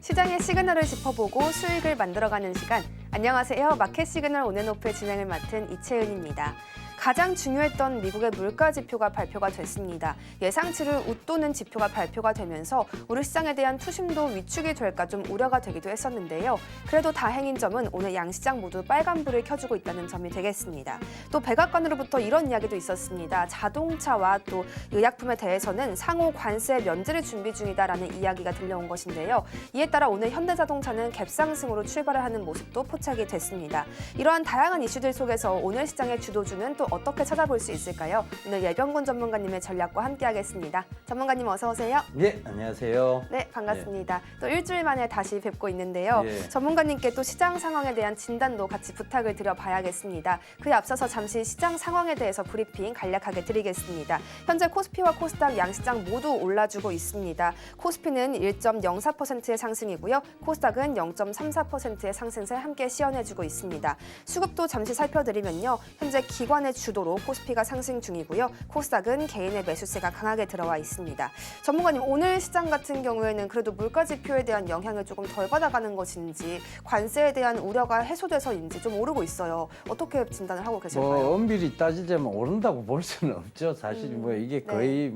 시장의 시그널을 짚어보고 수익을 만들어가는 시간. 안녕하세요. 마켓 시그널 온앤오프의 진행을 맡은 이채은입니다. 가장 중요했던 미국의 물가 지표가 발표가 됐습니다. 예상치를 웃도는 지표가 발표가 되면서 우리 시장에 대한 투심도 위축이 될까 좀 우려가 되기도 했었는데요. 그래도 다행인 점은 오늘 양시장 모두 빨간불을 켜주고 있다는 점이 되겠습니다. 또 백악관으로부터 이런 이야기도 있었습니다. 자동차와 또 의약품에 대해서는 상호 관세 면제를 준비 중이다라는 이야기가 들려온 것인데요. 이에 따라 오늘 현대자동차는 갭상승으로 출발을 하는 모습도 포착이 됐습니다. 이러한 다양한 이슈들 속에서 오늘 시장의 주도주는 또 어떻게 찾아볼 수 있을까요? 오늘 예병곤 전문가님의 전략과 함께하겠습니다. 전문가님 어서 오세요. 네, 안녕하세요. 네, 반갑습니다. 또 일주일 만에 다시 뵙고 있는데요. 예. 전문가님께 또 시장 상황에 대한 진단도 같이 부탁을 드려봐야겠습니다. 그에 앞서서 잠시 시장 상황에 대해서 브리핑 간략하게 드리겠습니다. 현재 코스피와 코스닥 양시장 모두 올라주고 있습니다. 코스피는 1.04%의 상승이고요. 코스닥은 0.34%의 상승세 함께 시연해주고 있습니다. 수급도 잠시 살펴드리면요. 현재 기관의 주도로 코스피가 상승 중이고요. 코스닥은 개인의 매수세가 강하게 들어와 있습니다. 전문가님, 오늘 시장 같은 경우에는 그래도 물가 지표에 대한 영향을 조금 덜 받아가는 것인지 관세에 대한 우려가 해소돼서인지 좀 오르고 있어요. 어떻게 진단을 하고 계실까요? 엄밀히 따지자면 오른다고 볼 수는 없죠. 사실 이게 거의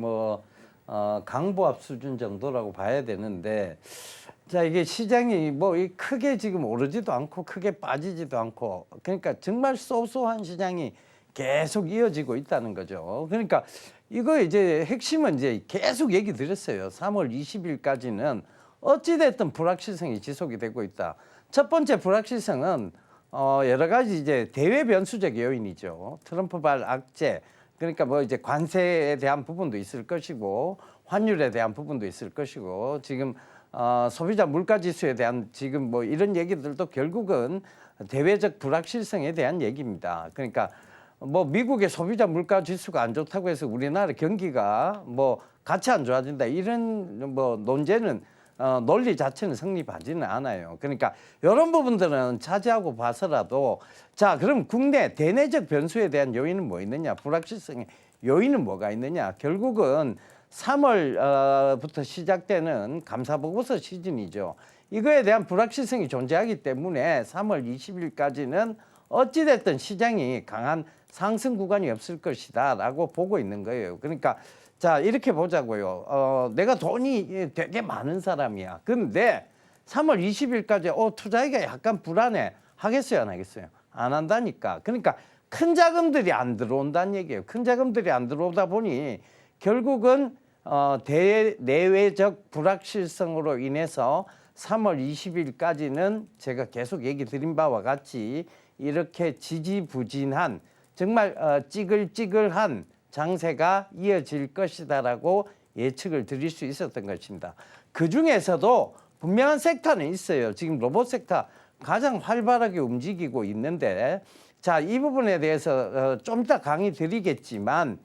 강보합 수준 정도라고 봐야 되는데, 자, 이게 시장이 크게 지금 오르지도 않고 크게 빠지지도 않고, 그러니까 정말 소소한 시장이 계속 이어지고 있다는 거죠. 그러니까 이거 이제 핵심은 이제 계속 얘기 드렸어요. 3월 20일까지는 어찌됐든 불확실성이 지속이 되고 있다. 첫 번째 불확실성은 여러 가지 이제 대외 변수적 요인이죠. 트럼프발 악재, 그러니까 이제 관세에 대한 부분도 있을 것이고 환율에 대한 부분도 있을 것이고 지금 소비자 물가 지수에 대한 지금 이런 얘기들도 결국은 대외적 불확실성에 대한 얘기입니다. 그러니까 미국의 소비자 물가 지수가 안 좋다고 해서 우리나라 경기가 같이 안 좋아진다 이런 논제는 논리 자체는 성립하지는 않아요. 그러니까 이런 부분들은 차지하고 봐서라도 자, 그럼 국내 대내적 변수에 대한 요인은 뭐 있느냐? 불확실성의 요인은 뭐가 있느냐? 결국은 3월부터 시작되는 감사보고서 시즌이죠. 이거에 대한 불확실성이 존재하기 때문에 3월 20일까지는 어찌됐든 시장이 강한 상승 구간이 없을 것이다 라고 보고 있는 거예요. 그러니까 자, 이렇게 보자고요. 내가 돈이 되게 많은 사람이야. 근데 3월 20일까지 투자하기가 약간 불안해. 하겠어요, 안 하겠어요? 안 한다니까. 그러니까 큰 자금들이 안 들어온다는 얘기예요. 큰 자금들이 안 들어오다 보니 결국은 내외적 불확실성으로 인해서 3월 20일까지는 제가 계속 얘기 드린 바와 같이 이렇게 지지부진한 정말 찌글찌글한 장세가 이어질 것이다라고 예측을 드릴 수 있었던 것입니다. 그중에서도 분명한 섹터는 있어요. 지금 로봇 섹터 가장 활발하게 움직이고 있는데 자, 이 부분에 대해서 좀 이따 강의 드리겠지만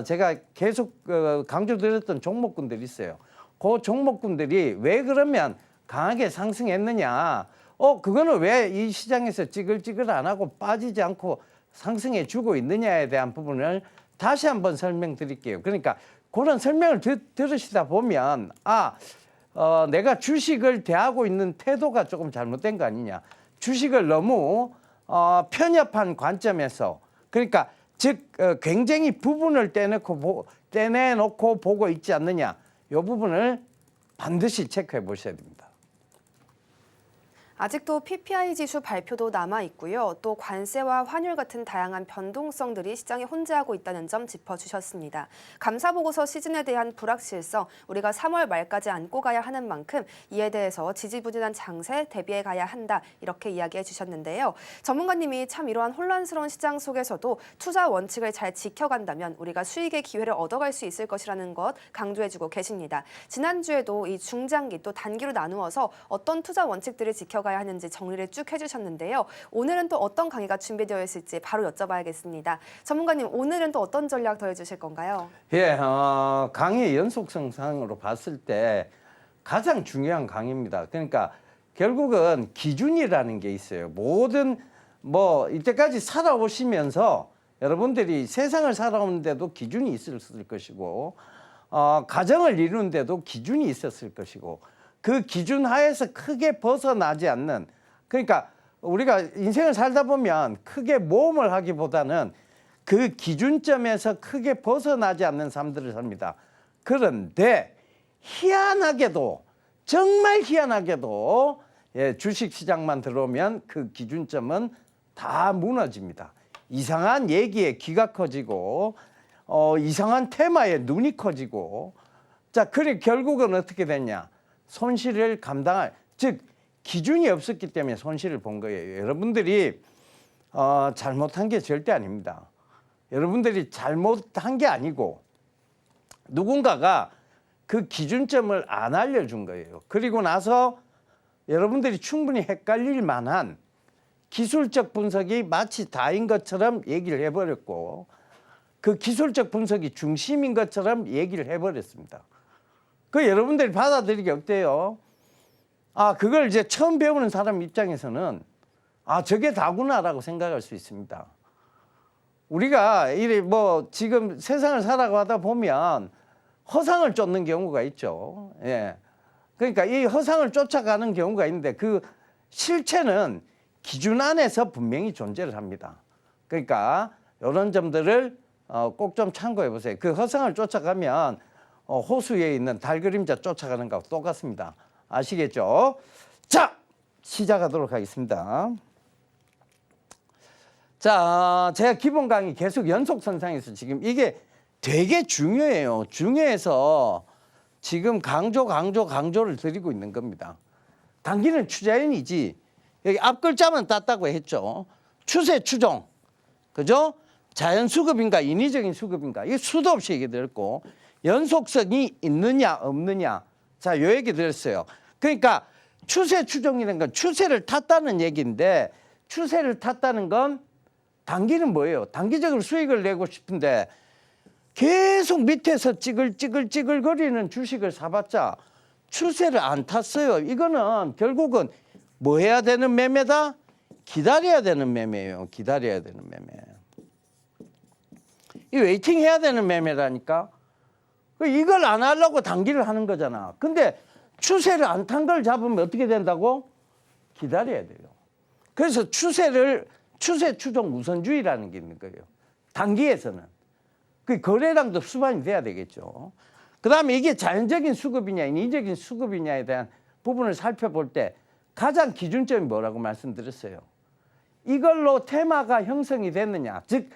제가 계속 강조드렸던 종목군들이 있어요. 그 종목군들이 왜 그러면 강하게 상승했느냐. 그거는 왜 이 시장에서 찌글찌글 안 하고 빠지지 않고 상승해 주고 있느냐에 대한 부분을 다시 한번 설명드릴게요. 그러니까 그런 설명을 들으시다 보면 내가 주식을 대하고 있는 태도가 조금 잘못된 거 아니냐. 주식을 너무 편협한 관점에서 그러니까 즉 굉장히 부분을 떼내놓고 보고 있지 않느냐. 이 부분을 반드시 체크해 보셔야 됩니다. 아직도 PPI 지수 발표도 남아 있고요. 또 관세와 환율 같은 다양한 변동성들이 시장에 혼재하고 있다는 점 짚어주셨습니다. 감사보고서 시즌에 대한 불확실성, 우리가 3월 말까지 안고 가야 하는 만큼 이에 대해서 지지부진한 장세 대비해 가야 한다. 이렇게 이야기해 주셨는데요. 전문가님이 참 이러한 혼란스러운 시장 속에서도 투자 원칙을 잘 지켜간다면 우리가 수익의 기회를 얻어갈 수 있을 것이라는 것 강조해주고 계십니다. 지난주에도 이 중장기 또 단기로 나누어서 어떤 투자 원칙들을 지켜가야 하는지 정리를 쭉 해주셨는데요. 오늘은 또 어떤 강의가 준비되어 있을지 바로 여쭤봐야겠습니다. 전문가님, 오늘은 또 어떤 전략 더해주실 건가요? 예, 강의 연속성상으로 봤을 때 가장 중요한 강의입니다. 그러니까 결국은 기준이라는 게 있어요. 모든 이때까지 살아오시면서 여러분들이 세상을 살아오는데도 기준이 있을 것이고 가정을 이루는데도 기준이 있었을 것이고 그 기준 하에서 크게 벗어나지 않는 그러니까 우리가 인생을 살다 보면 크게 모험을 하기보다는 그 기준점에서 크게 벗어나지 않는 삶들을 삽니다. 그런데 희한하게도 정말 희한하게도 주식시장만 들어오면 그 기준점은 다 무너집니다. 이상한 얘기에 귀가 커지고 이상한 테마에 눈이 커지고 자 그래 결국은 어떻게 됐냐 손실을 감당할 즉 기준이 없었기 때문에 손실을 본 거예요. 여러분들이 잘못한 게 절대 아닙니다. 여러분들이 잘못한 게 아니고 누군가가 그 기준점을 안 알려준 거예요. 그리고 나서 여러분들이 충분히 헷갈릴 만한 기술적 분석이 마치 다인 것처럼 얘기를 해버렸고 그 기술적 분석이 중심인 것처럼 얘기를 해버렸습니다. 그 여러분들이 받아들이기 어때요? 그걸 이제 처음 배우는 사람 입장에서는 저게 다구나라고 생각할 수 있습니다. 우리가 이래 뭐 지금 세상을 살아가다 보면 허상을 쫓는 경우가 있죠. 예. 그러니까 이 허상을 쫓아가는 경우가 있는데 그 실체는 기준 안에서 분명히 존재를 합니다. 그러니까 이런 점들을 꼭 좀 참고해 보세요. 그 허상을 쫓아가면 호수에 있는 달 그림자 쫓아가는 거하고 똑같습니다. 아시겠죠? 자, 시작하도록 하겠습니다. 자, 제가 기본 강의 계속 연속선상에서 지금 이게 되게 중요해요. 중요해서 지금 강조를 드리고 있는 겁니다. 단기는 추자연이지 여기 앞 글자만 땄다고 했죠. 추세 추종. 그죠? 자연 수급인가 인위적인 수급인가 이게 수도 없이 얘기 들었고 연속성이 있느냐 없느냐 자, 요 얘기 들었어요. 그러니까 추세 추종이라는 건 추세를 탔다는 얘기인데 추세를 탔다는 건 단기는 뭐예요? 단기적으로 수익을 내고 싶은데 계속 밑에서 찌글찌글거리는 주식을 사봤자 추세를 안 탔어요. 이거는 결국은 뭐 해야 되는 매매다? 기다려야 되는 매매예요. 기다려야 되는 매매. 이 웨이팅 해야 되는 매매라니까. 이걸 안 하려고 단기를 하는 거잖아. 근데 추세를 안 탄 걸 잡으면 어떻게 된다고? 기다려야 돼요. 그래서 추세 추종 우선주의라는 게 있는 거예요. 단기에서는. 그 거래량도 수반이 돼야 되겠죠. 그 다음에 이게 자연적인 수급이냐 인위적인 수급이냐에 대한 부분을 살펴볼 때 가장 기준점이 뭐라고 말씀드렸어요. 이걸로 테마가 형성이 됐느냐. 즉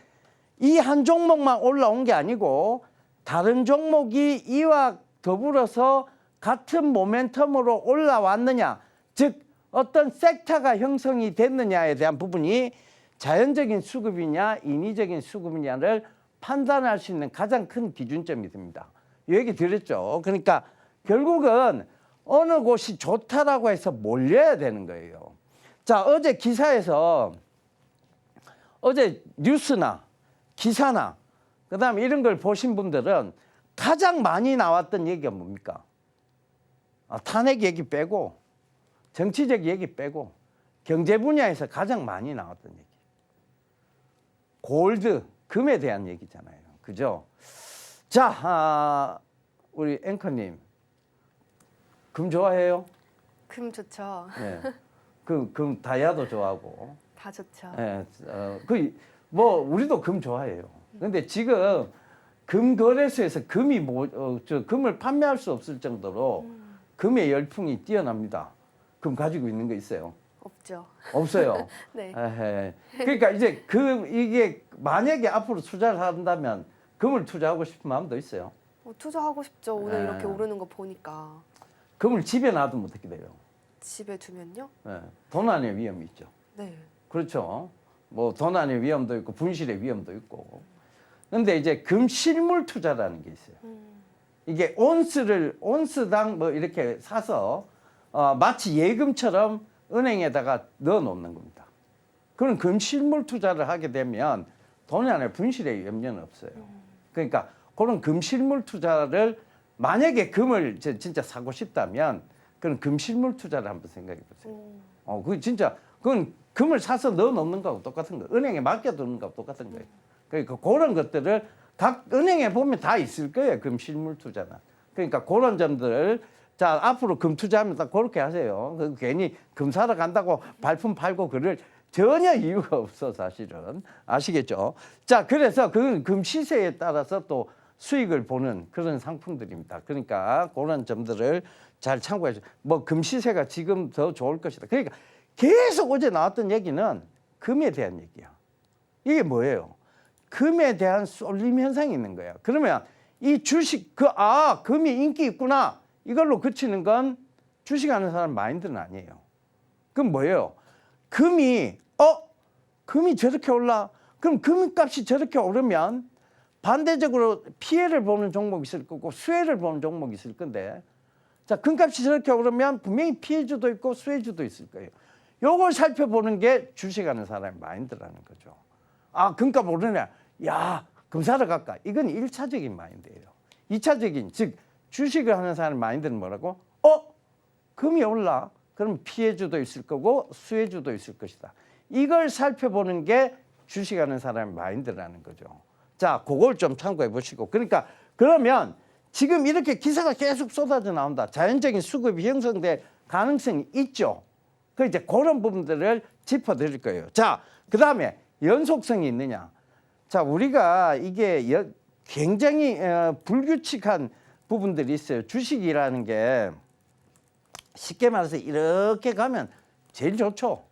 이 한 종목만 올라온 게 아니고 다른 종목이 이와 더불어서 같은 모멘텀으로 올라왔느냐. 즉 어떤 섹터가 형성이 됐느냐에 대한 부분이 자연적인 수급이냐 인위적인 수급이냐를 판단할 수 있는 가장 큰 기준점이 됩니다. 이 얘기 드렸죠. 그러니까 결국은 어느 곳이 좋다라고 해서 몰려야 되는 거예요. 자, 어제 기사에서 어제 뉴스나 기사나 그다음에 이런 걸 보신 분들은 가장 많이 나왔던 얘기가 뭡니까? 탄핵 얘기 빼고 정치적 얘기 빼고 경제 분야에서 가장 많이 나왔던 얘기. 골드, 금에 대한 얘기잖아요. 그죠? 자, 우리 앵커님, 금 좋아해요? 금 좋죠. 네. 금 다이아도 좋아하고. 다 좋죠. 네, 우리도 금 좋아해요. 근데 지금 금 거래소에서 금을 판매할 수 없을 정도로 금의 열풍이 뛰어납니다. 금 가지고 있는 거 있어요? 없죠. 없어요. 네. 에헤. 그러니까 이제 이게 만약에 앞으로 투자를 한다면 금을 투자하고 싶은 마음도 있어요. 투자하고 싶죠. 오늘 네. 이렇게 오르는 거 보니까. 금을 집에 놔두면 어떻게 돼요? 집에 두면요? 네. 도난의 위험이 있죠. 네. 그렇죠. 뭐 도난의 위험도 있고 분실의 위험도 있고. 근데 이제 금 실물 투자라는 게 있어요. 이게 온스당 뭐 이렇게 사서 마치 예금처럼 은행에다가 넣어 놓는 겁니다. 그런 금 실물 투자를 하게 되면 도난의 분실의 염려는 없어요. 그러니까 그런 금 실물 투자를 만약에 금을 진짜 사고 싶다면 그런 금 실물 투자를 한번 생각해 보세요. 그건 금을 사서 넣어 놓는 거하고 똑같은 거예요. 은행에 맡겨두는 거하고 똑같은 거예요. 그러니까 그런 것들을 각 은행에 보면 다 있을 거예요. 금 실물 투자는. 그러니까 그런 점들 자 앞으로 금 투자하면 딱 그렇게 하세요. 그 괜히 금 사러 간다고 발품 팔고 그럴 전혀 이유가 없어 사실은. 아시겠죠? 자 그래서 그 금 시세에 따라서 또 수익을 보는 그런 상품들입니다. 그러니까 그런 점들을 잘 참고해서 뭐 금 시세가 지금 더 좋을 것이다. 그러니까 계속 어제 나왔던 얘기는 금에 대한 얘기야. 이게 뭐예요? 금에 대한 쏠림 현상이 있는 거예요. 그러면 이 주식 금이 인기 있구나 이걸로 그치는 건 주식하는 사람 마인드는 아니에요. 그럼 뭐예요? 금이 저렇게 올라? 그럼 금값이 저렇게 오르면 반대적으로 피해를 보는 종목이 있을 거고 수혜를 보는 종목이 있을 건데 자 금값이 저렇게 오르면 분명히 피해주도 있고 수혜주도 있을 거예요. 요걸 살펴보는 게 주식하는 사람의 마인드라는 거죠. 금값 오르네. 야, 금 사러 갈까? 이건 1차적인 마인드예요. 2차적인 즉 주식을 하는 사람의 마인드는 뭐라고? 금이 올라. 그럼 피해주도 있을 거고 수혜주도 있을 것이다. 이걸 살펴보는 게 주식하는 사람의 마인드라는 거죠. 자, 그걸 좀 참고해 보시고. 그러니까 그러면 지금 이렇게 기사가 계속 쏟아져 나온다. 자연적인 수급이 형성될 가능성이 있죠. 그 이제 그런 부분들을 짚어 드릴 거예요. 자, 그다음에 연속성이 있느냐? 자, 우리가 이게 굉장히 불규칙한 부분들이 있어요. 주식이라는 게 쉽게 말해서 이렇게 가면 제일 좋죠.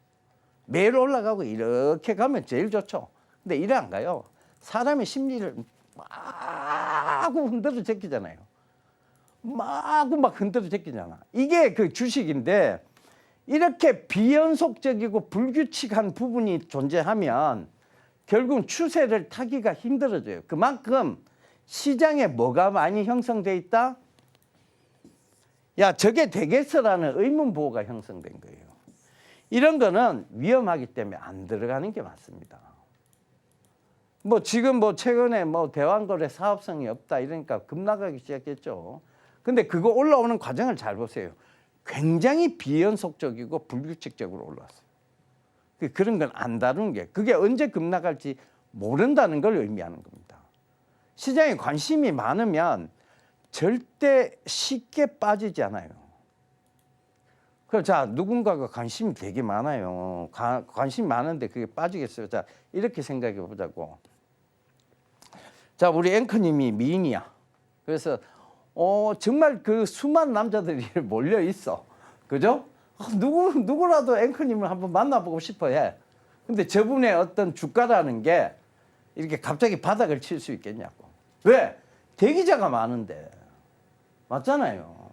매일 올라가고 이렇게 가면 제일 좋죠. 근데 이래 안 가요. 사람의 심리를 마구 흔들어 제끼잖아요. 마구 막 흔들어 제끼잖아. 이게 그 주식인데 이렇게 비연속적이고 불규칙한 부분이 존재하면 결국 추세를 타기가 힘들어져요. 그만큼 시장에 뭐가 많이 형성돼 있다? 야, 저게 되겠어라는 의문부호가 형성된 거예요. 이런 거는 위험하기 때문에 안 들어가는 게 맞습니다. 뭐 지금 뭐 최근에 뭐 대왕거래 사업성이 없다 이러니까 급 나가기 시작했죠. 근데 그거 올라오는 과정을 잘 보세요. 굉장히 비연속적이고 불규칙적으로 올라왔어요. 그런 건 안 다루는 게 그게 언제 급 나갈지 모른다는 걸 의미하는 겁니다. 시장에 관심이 많으면 절대 쉽게 빠지지 않아요. 그럼 자 누군가가 관심이 되게 많아요. 관심이 많은데 그게 빠지겠어요. 자 이렇게 생각해 보자고. 자 우리 앵커님이 미인이야. 그래서 정말 그 수많은 남자들이 몰려 있어. 그죠? 누구라도 앵커님을 한번 만나보고 싶어 해. 근데 저분의 어떤 주가라는 게 이렇게 갑자기 바닥을 칠 수 있겠냐고. 왜? 대기자가 많은데. 맞잖아요.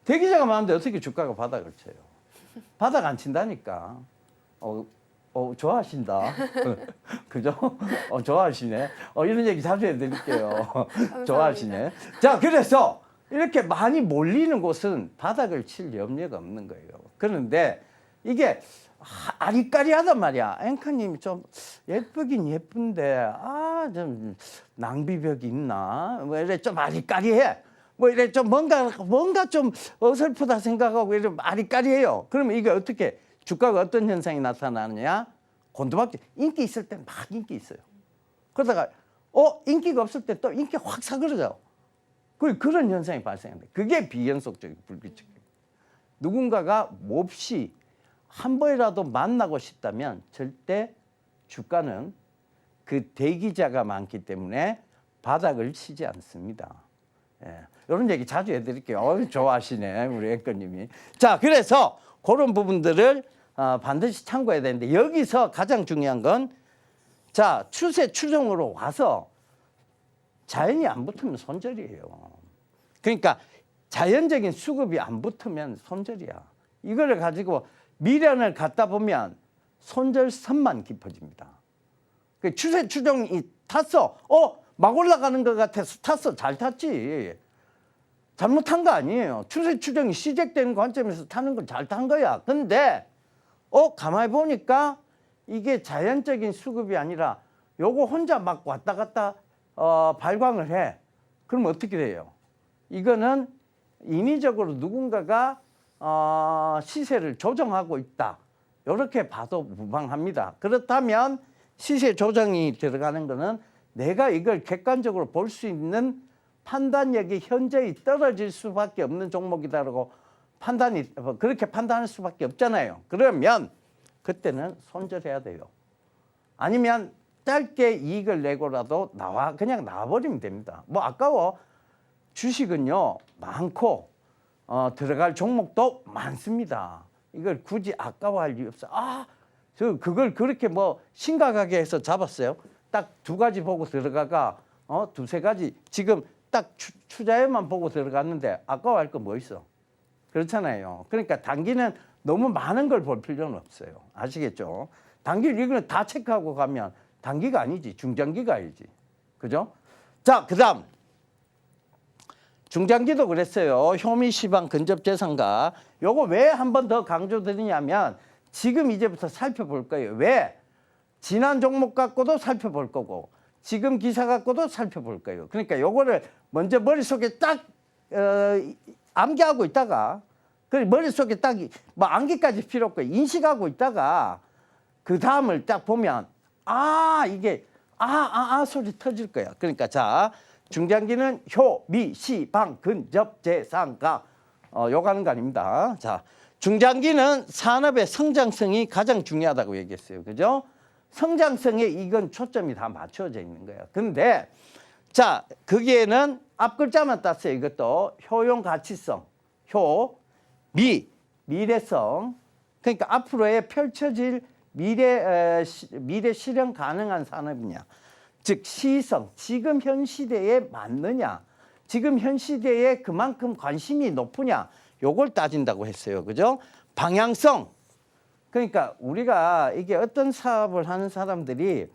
대기자가 많은데 어떻게 주가가 바닥을 쳐요? 바닥 안 친다니까. 좋아하신다. 그죠? 좋아하시네. 이런 얘기 자주 해드릴게요. 좋아하시네. 자, 그래서 이렇게 많이 몰리는 곳은 바닥을 칠 염려가 없는 거예요. 그런데 이게 아리까리하단 말이야. 앵커님이 좀 예쁘긴 예쁜데 좀 낭비벽이 있나? 뭐 이래 좀 아리까리해. 뭐 이래 좀 뭔가 좀 어설프다 생각하고 이래 아리까리해요. 그러면 이게 어떻게 주가가 어떤 현상이 나타나느냐? 곤두박질. 인기 있을 때 막 인기 있어요. 그러다가 인기가 없을 때 또 인기 확 사그러져. 그런 현상이 발생한다. 그게 비연속적이고 불규칙해요. 누군가가 몹시 한 번이라도 만나고 싶다면 절대 주가는 그 대기자가 많기 때문에 바닥을 치지 않습니다. 이런 얘기 자주 해드릴게요. 좋아하시네 우리 앵커님이. 자 그래서 그런 부분들을 반드시 참고해야 되는데 여기서 가장 중요한 건 자 추세 추정으로 와서 자연이 안 붙으면 손절이에요. 그러니까 자연적인 수급이 안 붙으면 손절이야. 이거를 가지고 미련을 갖다 보면 손절선만 깊어집니다. 그 추세 추정이 탔어. 막 올라가는 것 같아서 탔어. 잘 탔지. 잘못한 거 아니에요. 추세 추정이 시작되는 관점에서 타는 건 잘 탄 거야. 근데 가만히 보니까 이게 자연적인 수급이 아니라 요거 혼자 막 왔다 갔다 발광을 해. 그럼 어떻게 돼요? 이거는 인위적으로 누군가가 시세를 조정하고 있다. 이렇게 봐도 무방합니다. 그렇다면 시세 조정이 들어가는 거는 내가 이걸 객관적으로 볼 수 있는 판단력이 현저히 떨어질 수밖에 없는 종목이다라고 그렇게 판단할 수밖에 없잖아요. 그러면 그때는 손절해야 돼요. 아니면 짧게 이익을 내고라도 그냥 나와버리면 됩니다. 뭐 아까워. 주식은요 많고 들어갈 종목도 많습니다. 이걸 굳이 아까워할 이유 없어. 그걸 그렇게 뭐 심각하게 해서 잡았어요. 딱 2가지 보고 들어가가 2-3가지 지금 딱 투자에만 보고 들어갔는데 아까워할 거 뭐 있어? 그렇잖아요. 그러니까 단기는 너무 많은 걸 볼 필요는 없어요. 아시겠죠? 단기 이거는 다 체크하고 가면 단기가 아니지 중장기가 아니지. 그죠? 자, 그다음 중장기도 그랬어요. 효미시방 근접재산가. 요거 왜 한 번 더 강조드리냐면 지금 이제부터 살펴볼 거예요. 왜? 지난 종목 갖고도 살펴볼 거고 지금 기사 갖고도 살펴볼 거예요. 그러니까 요거를 먼저 머릿속에 딱 암기하고 있다가 머릿속에 딱 뭐 암기까지 필요 없고 인식하고 있다가 그 다음을 딱 보면 이게 소리 터질 거야. 그러니까 자 중장기는 효, 미, 시, 방, 근접, 재상가 요가는 거 아닙니다. 자 중장기는 산업의 성장성이 가장 중요하다고 얘기했어요. 그죠? 성장성에 이건 초점이 다 맞춰져 있는 거예요. 근데 자 거기에는 앞 글자만 땄어요. 이것도 효용 가치성, 효, 미래성. 그러니까 앞으로의 펼쳐질 미래 실현 가능한 산업이냐. 즉 시성, 지금 현 시대에 맞느냐. 지금 현 시대에 그만큼 관심이 높으냐. 요걸 따진다고 했어요. 그죠? 방향성. 그러니까 우리가 이게 어떤 사업을 하는 사람들이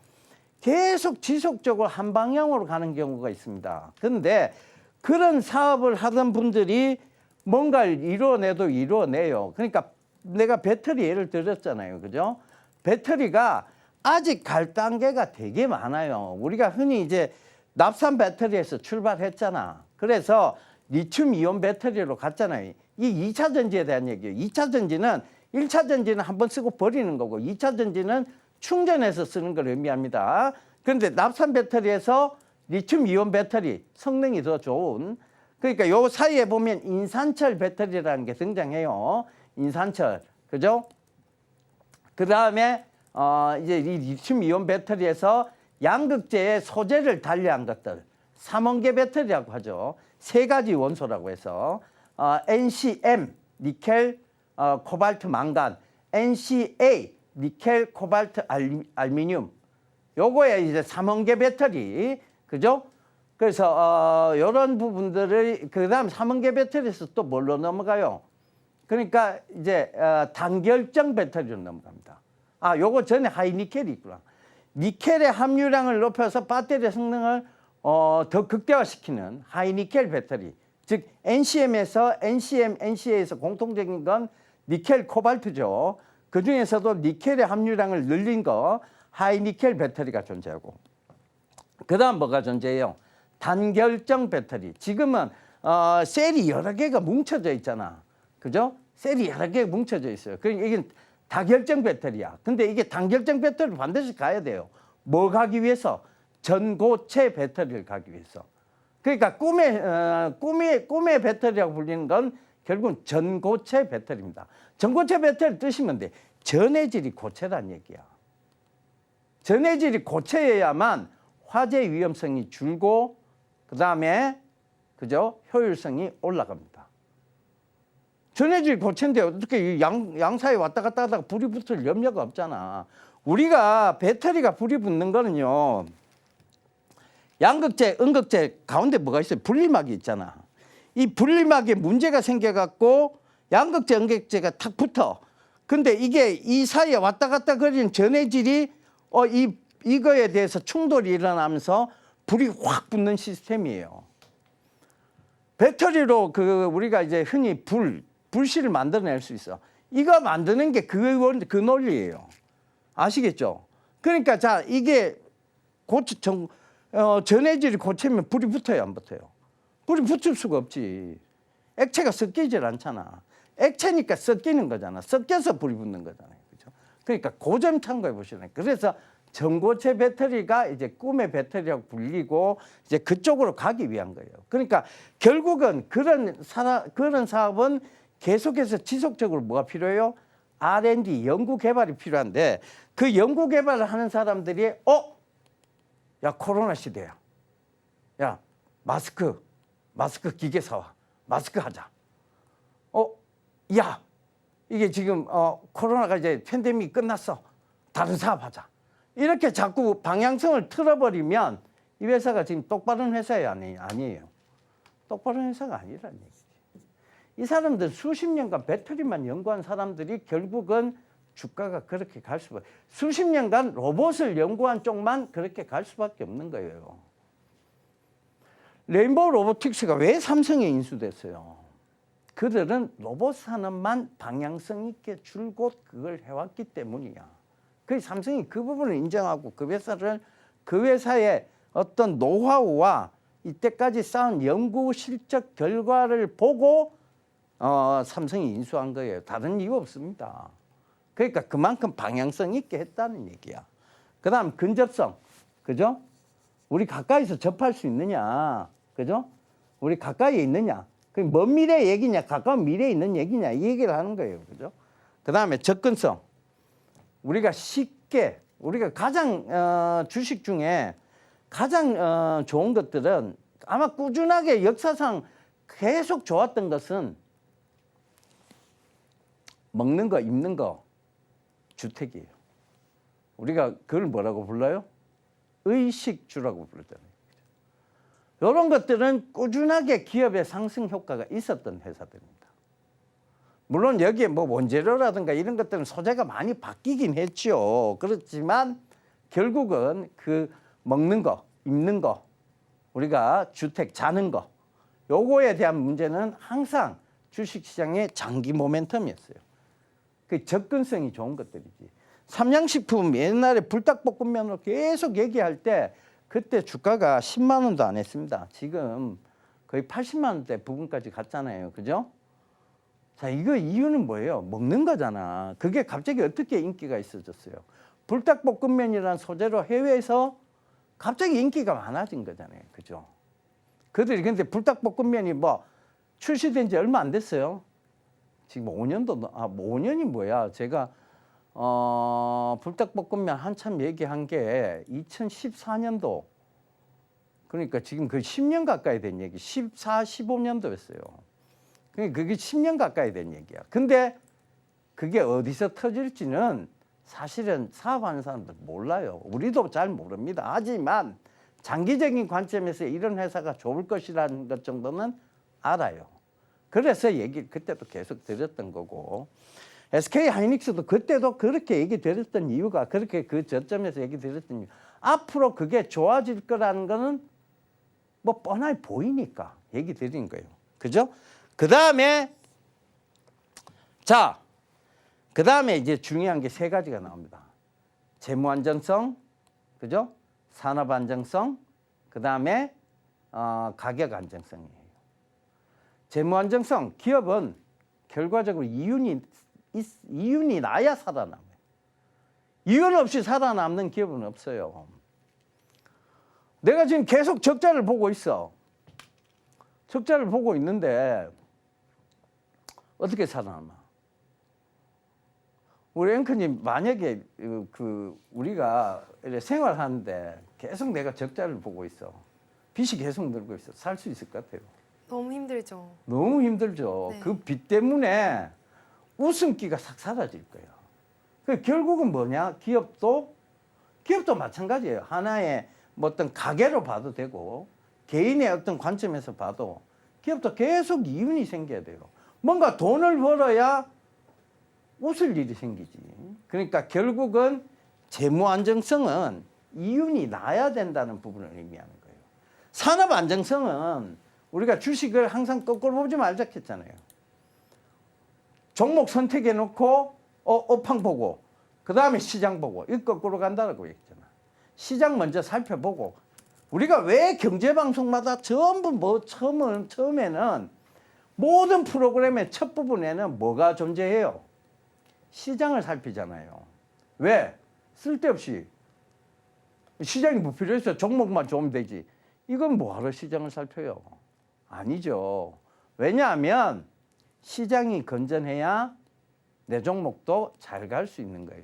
계속 지속적으로 한 방향으로 가는 경우가 있습니다. 그런데 그런 사업을 하던 분들이 뭔가를 이루어내요. 그러니까 내가 배터리 예를 들었잖아요. 그죠? 배터리가 아직 갈 단계가 되게 많아요. 우리가 흔히 이제 납산 배터리에서 출발했잖아. 그래서 리튬 이온 배터리로 갔잖아요. 이 2차 전지에 대한 얘기예요. 2차 전지는 1차 전지는 한번 쓰고 버리는 거고 2차 전지는 충전해서 쓰는 걸 의미합니다. 그런데 납산 배터리에서 리튬 이온 배터리 성능이 더 좋은 그러니까 요 사이에 보면 인산철 배터리라는 게 등장해요. 인산철. 그죠? 그다음에 이제 이 리튬 이온 배터리에서 양극재의 소재를 달리한 것들 삼원계 배터리라고 하죠. 3가지 원소라고 해서 NCM 니켈 코발트 망간, NCA 니켈 코발트 알미늄. 요거에 이제 삼원계 배터리. 그죠? 그래서 이런 부분들을 그다음 삼원계 배터리에서 또 뭘로 넘어가요? 그러니까 이제 단결정 배터리로 넘어갑니다. 요거 전에 하이니켈이 있구나. 니켈의 함유량을 높여서 배터리 성능을 더 극대화시키는 하이니켈 배터리. 즉 NCM에서 NCM, NCA에서 공통적인 건 니켈 코발트죠. 그 중에서도 니켈의 함유량을 늘린 거 하이니켈 배터리가 존재하고 그 다음 뭐가 존재해요? 단결정 배터리. 지금은 셀이 여러 개가 뭉쳐져 있잖아. 그죠? 셀이 여러 개가 뭉쳐져 있어요. 그러니까 이게 다결정 배터리야. 근데 이게 단결정 배터리를 반드시 가야 돼요. 뭐 가기 위해서? 전고체 배터리를 가기 위해서. 그러니까 꿈의 배터리라고 불리는 건 결국은 전고체 배터리입니다. 전고체 배터리 뜨시면 돼. 전해질이 고체란 얘기야. 전해질이 고체여야만 화재 위험성이 줄고 그다음에 그죠? 효율성이 올라갑니다. 전해질 고체인데 어떻게 양사에 왔다 갔다 하다가 불이 붙을 염려가 없잖아. 우리가 배터리가 불이 붙는 거는요. 양극재, 음극재 가운데 뭐가 있어요? 분리막이 있잖아. 이 분리막에 문제가 생겨갖고 양극재, 음극재가 탁 붙어. 근데 이게 이 사이에 왔다 갔다 거리는 전해질이 이거에 대해서 충돌이 일어나면서 불이 확 붙는 시스템이에요. 배터리로 우리가 이제 흔히 불씨를 만들어낼 수 있어. 이거 만드는 게 그 논리예요. 아시겠죠? 그러니까 자 이게 전해질이 고체면 불이 붙어요, 안 붙어요? 불이 붙을 수가 없지. 액체가 섞이질 않잖아. 액체니까 섞이는 거잖아. 섞여서 불이 붙는 거잖아요. 그렇죠? 그러니까 그 점 참고해 보시라니까. 그래서 전고체 배터리가 이제 꿈의 배터리라고 불리고 이제 그쪽으로 가기 위한 거예요. 그러니까 결국은 그런 사업은 계속해서 지속적으로 뭐가 필요해요? R&D 연구 개발이 필요한데 그 연구 개발을 하는 사람들이 야 코로나 시대야. 야 마스크 기계 사와. 마스크 하자. 야 이게 지금 코로나가 이제 팬데믹이 끝났어. 다른 사업 하자. 이렇게 자꾸 방향성을 틀어버리면 이 회사가 지금 똑바른 회사예요, 아니에요? 똑바른 회사가 아니라는 얘기지. 이 사람들 수십 년간 배터리만 연구한 사람들이 결국은 주가가 그렇게 갈 수밖에. 수십 년간 로봇을 연구한 쪽만 그렇게 갈 수밖에 없는 거예요. 레인보우 로보틱스가 왜 삼성에 인수됐어요? 그들은 로봇 산업만 방향성 있게 줄곧 그걸 해왔기 때문이야. 그 삼성이 그 부분을 인정하고 그 회사의 어떤 노하우와 이때까지 쌓은 연구 실적 결과를 보고 삼성이 인수한 거예요. 다른 이유 없습니다. 그러니까 그만큼 방향성 있게 했다는 얘기야. 그다음 근접성, 그죠? 우리 가까이서 접할 수 있느냐, 그죠? 우리 가까이에 있느냐. 그 먼 미래 얘기냐, 가까운 미래에 있는 얘기냐 이 얘기를 하는 거예요, 그죠? 그다음에 접근성. 우리가 쉽게 우리가 가장 주식 중에 가장 좋은 것들은 아마 꾸준하게 역사상 계속 좋았던 것은 먹는 거, 입는 거, 주택이에요. 우리가 그걸 뭐라고 불러요? 의식주라고 부르잖아요. 이런 것들은 꾸준하게 기업의 상승 효과가 있었던 회사들입니다. 물론 여기에 뭐 원재료라든가 이런 것들은 소재가 많이 바뀌긴 했죠. 그렇지만 결국은 그 먹는 거, 입는 거, 우리가 주택, 자는 거, 요거에 대한 문제는 항상 주식시장의 장기 모멘텀이었어요. 그 접근성이 좋은 것들이지. 삼양식품 옛날에 불닭볶음면으로 계속 얘기할 때 그때 주가가 10만 원도 안 했습니다. 지금 거의 80만 원대 부분까지 갔잖아요. 그죠? 자, 이거 이유는 뭐예요? 먹는 거잖아. 그게 갑자기 어떻게 인기가 있어졌어요? 불닭볶음면이라는 소재로 해외에서 갑자기 인기가 많아진 거잖아요. 그죠? 그들이 근데 불닭볶음면이 뭐 출시된 지 얼마 안 됐어요. 지금 5년도, 5년이 뭐야. 제가 불닭볶음면 한참 얘기한 게 2014년도. 그러니까 지금 그 10년 가까이 된 얘기. 14, 15년도였어요. 그러니까 그게 10년 가까이 된 얘기야. 근데 그게 어디서 터질지는 사실은 사업하는 사람들 몰라요. 우리도 잘 모릅니다. 하지만 장기적인 관점에서 이런 회사가 좋을 것이라는 것 정도는 알아요. 그래서 얘기 그때도 계속 드렸던 거고, SK 하이닉스도 그때도 그렇게 얘기 드렸던 이유가, 그렇게 그 저점에서 얘기 드렸던 이유, 앞으로 그게 좋아질 거라는 거는 뭐 뻔하게 보이니까 얘기 드린 거예요. 그죠? 그 다음에 이제 중요한 게 세 가지가 나옵니다. 재무 안정성, 그죠? 산업 안정성, 그 다음에 가격 안정성이에요. 재무 안정성, 기업은 결과적으로 이윤이 나야 살아남아요. 이윤 없이 살아남는 기업은 없어요. 내가 지금 계속 적자를 보고 있어. 적자를 보고 있는데 어떻게 살아남아? 우리 앵커님, 만약에 우리가 생활하는데 계속 내가 적자를 보고 있어. 빚이 계속 늘고 있어. 살 수 있을 것 같아요? 너무 힘들죠. 너무 힘들죠. 네. 그 빚 때문에 웃음기가 싹 사라질 거예요. 그 결국은 뭐냐? 기업도 마찬가지예요. 하나의 뭐 어떤 가게로 봐도 되고 개인의 어떤 관점에서 봐도 기업도 계속 이윤이 생겨야 돼요. 뭔가 돈을 벌어야 웃을 일이 생기지. 그러니까 결국은 재무 안정성은 이윤이 나야 된다는 부분을 의미하는 거예요. 산업 안정성은 우리가 주식을 항상 거꾸로 보지 말자 했잖아요. 종목 선택해 놓고 업황 보고 그 다음에 시장 보고 이 거꾸로 간다고 했잖아. 시장 먼저 살펴보고, 우리가 왜 경제방송마다 전부 처음에는 모든 프로그램의 첫 부분에는 뭐가 존재해요? 시장을 살피잖아요. 왜? 쓸데없이 시장이 불필요해서 종목만 좋으면 되지. 이건 뭐하러 시장을 살펴요? 아니죠. 왜냐하면 시장이 건전해야 내 종목도 잘 갈 수 있는 거예요.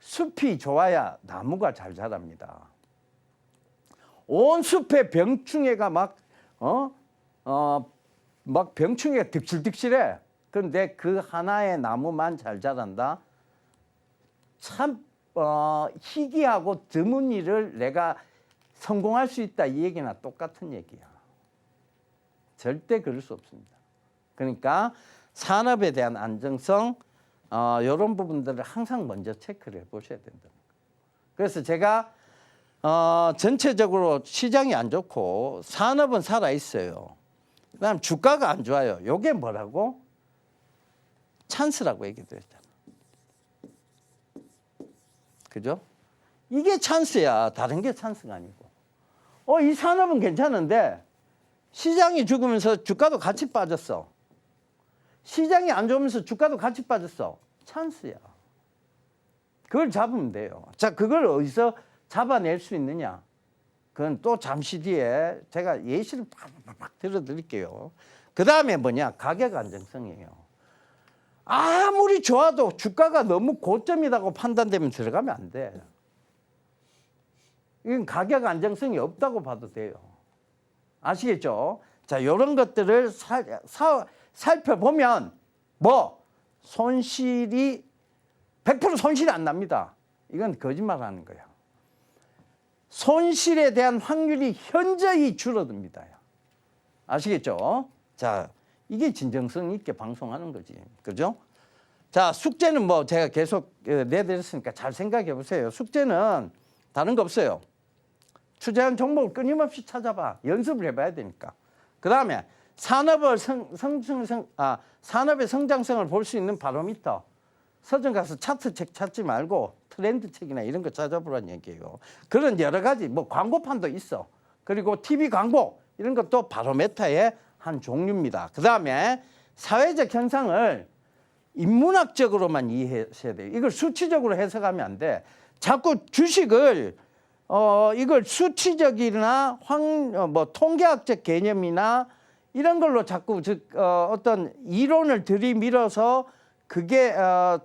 숲이 좋아야 나무가 잘 자랍니다. 온 숲에 병충해가 막 병충해가 득실득실해. 그런데 그 하나의 나무만 잘 자란다. 참 희귀하고 드문 일을 내가 성공할 수 있다 이 얘기나 똑같은 얘기야. 절대 그럴 수 없습니다. 그러니까 산업에 대한 안정성 이런 부분들을 항상 먼저 체크를 해보셔야 된다. 그래서 제가 전체적으로 시장이 안 좋고 산업은 살아 있어요. 그다음 주가가 안 좋아요. 이게 뭐라고? 찬스라고 얘기드렸잖아. 그죠? 이게 찬스야. 다른 게 찬스가 아니고. 이 산업은 괜찮은데 시장이 죽으면서 주가도 같이 빠졌어. 시장이 안 좋으면서 주가도 같이 빠졌어. 찬스야. 그걸 잡으면 돼요. 자, 그걸 어디서 잡아낼 수 있느냐? 그건 또 잠시 뒤에 제가 예시를 팍팍 들어드릴게요. 그 다음에 뭐냐? 가격 안정성이에요. 아무리 좋아도 주가가 너무 고점이라고 판단되면 들어가면 안 돼. 이건 가격 안정성이 없다고 봐도 돼요. 아시겠죠? 자, 이런 것들을 살펴보면 손실이 100% 손실이 안 납니다. 이건 거짓말하는 거야. 손실에 대한 확률이 현저히 줄어듭니다. 아시겠죠? 자, 이게 진정성 있게 방송하는 거지. 그죠? 자, 숙제는 제가 계속 내드렸으니까 잘 생각해 보세요. 숙제는 다른 거 없어요. 투자한 종목을 끊임없이 찾아봐. 연습을 해봐야 되니까. 그 다음에 산업의 성장성을 볼 수 있는 바로미터. 서점 가서 차트책 찾지 말고 트렌드 책이나 이런 거 찾아보라는 얘기예요. 그런 여러 가지 광고판도 있어. 그리고 TV 광고 이런 것도 바로미터의 한 종류입니다. 그 다음에 사회적 현상을 인문학적으로만 이해하셔야 돼요. 이걸 수치적으로 해석하면 안 돼. 자꾸 주식을 이걸 수치적이나 통계학적 개념이나 이런 걸로 자꾸 어떤 이론을 들이밀어서 그게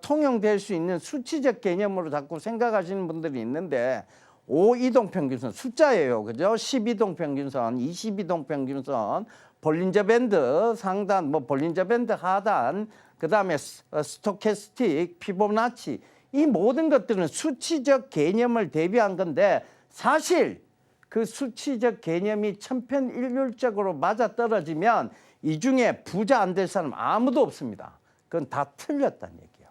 통용될 수 있는 수치적 개념으로 자꾸 생각하시는 분들이 있는데 5이동평균선 숫자예요. 그죠? 12동평균선, 22동평균선, 볼린저 밴드 상단, 볼린저 밴드 하단, 그 다음에 스토캐스틱, 피보나치 이 모든 것들은 수치적 개념을 대비한 건데 사실 그 수치적 개념이 천편일률적으로 맞아떨어지면 이 중에 부자 안 될 사람 아무도 없습니다. 그건 다 틀렸다는 얘기예요.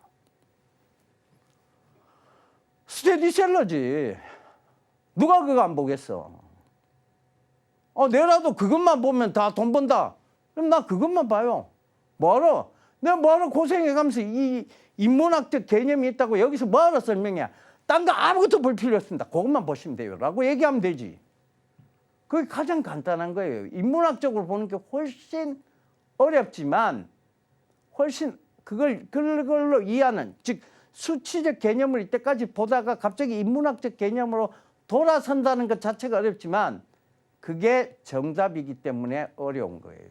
스테디셀러지. 누가 그거 안 보겠어? 내라도 그것만 보면 다 돈 번다. 그럼 나 그것만 봐요. 뭐하러? 내가 뭐하러 고생해가면서 이 인문학적 개념이 있다고 여기서 뭐하러 설명해? 딴 거 아무것도 볼 필요 없습니다. 그것만 보시면 돼요. 라고 얘기하면 되지. 그게 가장 간단한 거예요. 인문학적으로 보는 게 훨씬 어렵지만 훨씬 그걸로 이해하는, 즉 수치적 개념을 이때까지 보다가 갑자기 인문학적 개념으로 돌아선다는 것 자체가 어렵지만 그게 정답이기 때문에 어려운 거예요.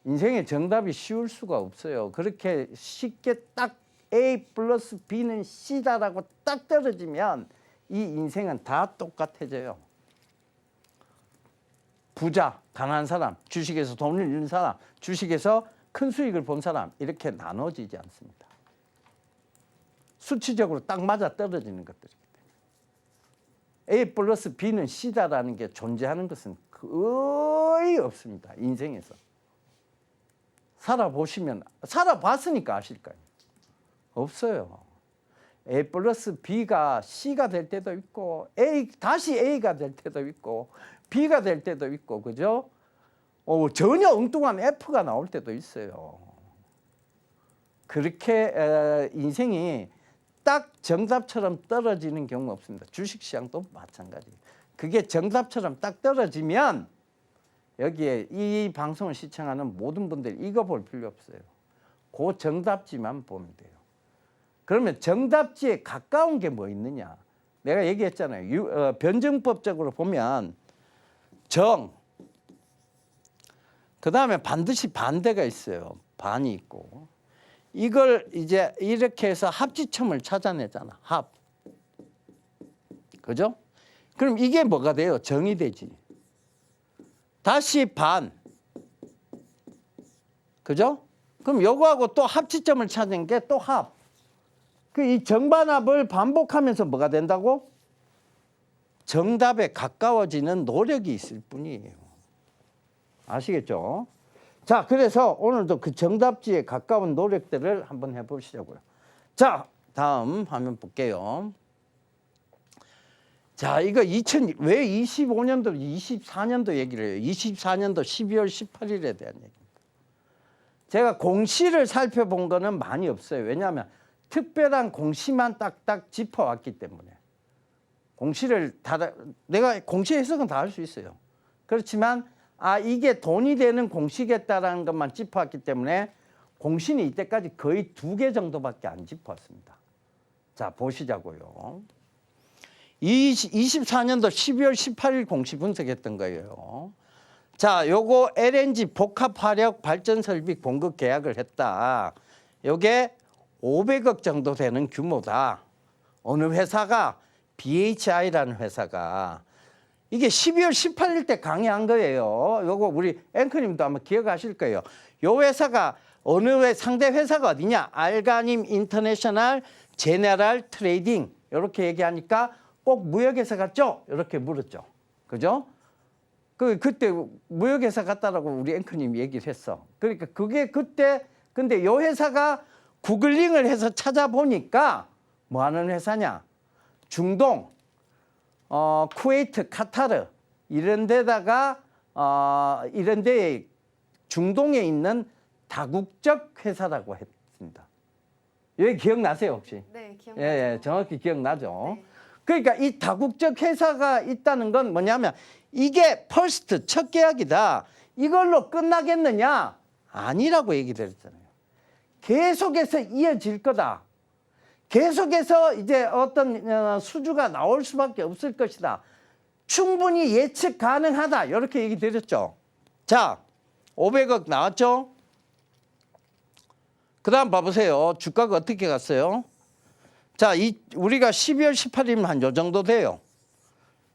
인생의 정답이 쉬울 수가 없어요. 그렇게 쉽게 딱 A 플러스 B는 C다라고 딱 떨어지면 이 인생은 다 똑같아져요. 부자, 가난한 사람, 주식에서 돈을 잃는 사람, 주식에서 큰 수익을 본 사람 이렇게 나눠지지 않습니다. 수치적으로 딱 맞아 떨어지는 것들이기 때문에 A 플러스 B는 C다라는 게 존재하는 것은 거의 없습니다. 인생에서. 살아보시면, 살아봤으니까 아실 거예요. 없어요. A 플러스 B가 C가 될 때도 있고 다시 A가 될 때도 있고 B가 될 때도 있고 그죠? 전혀 엉뚱한 F가 나올 때도 있어요. 그렇게 인생이 딱 정답처럼 떨어지는 경우 없습니다. 주식시장도 마찬가지예요. 그게 정답처럼 딱 떨어지면 여기에 이 방송을 시청하는 모든 분들이 이거 볼 필요 없어요. 그 정답지만 보면 돼요. 그러면 정답지에 가까운 게 뭐 있느냐? 내가 얘기했잖아요. 변증법적으로 보면 그다음에 반드시 반대가 있어요. 반이 있고. 이걸 이제 이렇게 해서 합지점을 찾아내잖아. 합. 그죠? 그럼 이게 뭐가 돼요? 정이 되지. 다시 반. 그죠? 그럼 요거하고 또 합지점을 찾은 게 또 합. 그 이 정반합을 반복하면서 뭐가 된다고? 정답에 가까워지는 노력이 있을 뿐이에요. 아시겠죠? 자, 그래서 오늘도 그 정답지에 가까운 노력들을 한번 해보시자고요. 자, 다음 화면 볼게요. 자, 이거 왜 25년도, 24년도 얘기를 해요? 24년도 12월 18일에 대한 얘기입니다. 제가 공시를 살펴본 거는 많이 없어요. 왜냐하면 특별한 공시만 딱딱 짚어왔기 때문에. 내가 공시 해석은 다 할 수 있어요. 그렇지만 이게 돈이 되는 공시겠다라는 것만 짚어왔기 때문에 공시는 이때까지 거의 2개 정도밖에 안 짚어왔습니다. 자, 보시자고요. 24년도 12월 18일 공시 분석했던 거예요. 자, 요거 LNG 복합화력 발전 설비 공급 계약을 했다. 요게 500억 정도 되는 규모다. 어느 회사가? BHI라는 회사가. 이게 12월 18일 때 강의한 거예요. 요거 우리 앵커님도 아마 기억하실 거예요. 요 회사가 상대 회사가 어디냐? 알가님 인터내셔널 제네럴 트레이딩. 이렇게 얘기하니까 꼭 무역회사 같죠? 이렇게 물었죠. 그죠? 그때 무역회사 같다라고 우리 앵커님이 얘기를 했어. 그러니까 그게 그때, 근데 요 회사가 구글링을 해서 찾아보니까 뭐 하는 회사냐? 중동, 쿠웨이트, 카타르 이런 데다가 이런 데에 중동에 있는 다국적 회사라고 했습니다. 여기 기억나세요 혹시? 네, 기억나죠. 예, 정확히 기억나죠. 네. 그러니까 이 다국적 회사가 있다는 건 뭐냐면 이게 퍼스트 첫 계약이다. 이걸로 끝나겠느냐? 아니라고 얘기드렸잖아요. 계속해서 이어질 거다. 계속해서 이제 어떤 수주가 나올 수밖에 없을 것이다. 충분히 예측 가능하다. 이렇게 얘기 드렸죠. 자, 500억 나왔죠? 그 다음 봐보세요. 주가가 어떻게 갔어요? 자, 우리가 12월 18일이면 한 요 정도 돼요.